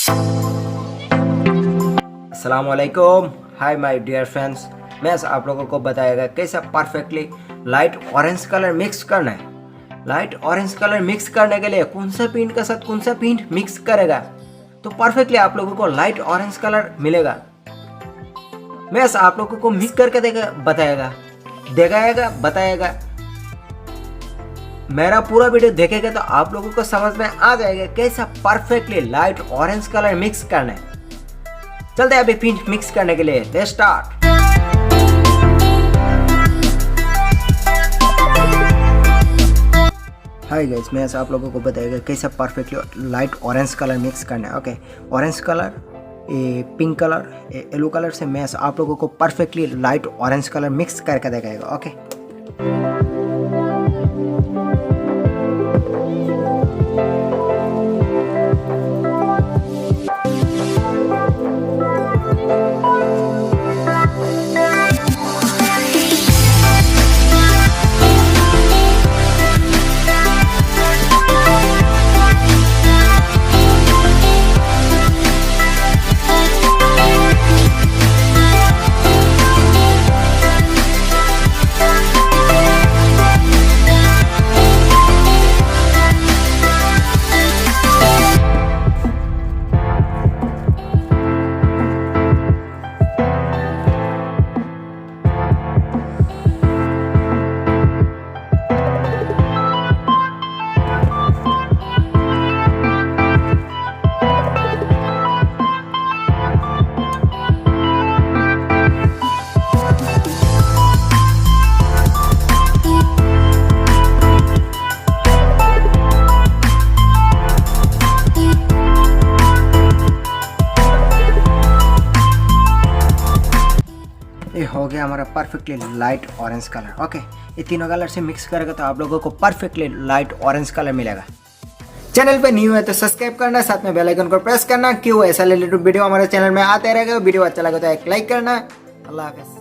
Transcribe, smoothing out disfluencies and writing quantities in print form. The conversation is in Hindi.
अस्सलाम वालेकुम, हाय माय डियर फ्रेंड्स। मैं आज आप लोगों को बताएगा कैसे perfectly light orange colour mix करना है। लाइट ऑरेंज कलर मिक्स करने के लिए कौन सा पेंट के साथ कौन सा पेंट मिक्स करेगा तो परफेक्टली आप लोगों को लाइट ऑरेंज कलर मिलेगा। मैं आज आप लोगों को मिक्स करके बताएगा। मेरा पूरा वीडियो देखेगा तो आप लोगों को समझ में आ जाएगा कैसा perfectly light orange colour mix करना है। चलते हैं अभी पेंट मिक्स करने के लिए, लेट्स स्टार्ट। हाय गाइस, मैं आप लोगों को बताएगा कैसे perfectly light orange colour mix करना है। ओके, ऑरेंज कलर, ये पिंक कलर, ये येलो कलर से मैं आप लोगों को perfectly light orange colour mix करके दिखाएगा। ओके, ये हो गया हमारा perfectly light orange colour. Okay, ये तीनों कलर से मिक्स करेगा तो आप लोगों को परफेक्टली लाइट ऑरेंज कलर मिलेगा। चैनल पे न्यू है तो सब्सक्राइब करना, साथ में बेल आइकन को प्रेस करना, क्यों ऐसा रिलेटेड वीडियो हमारे चैनल में आते रहेगा। वीडियो अच्छा लगे तो एक लाइक करना। अल्लाह हाफिज़।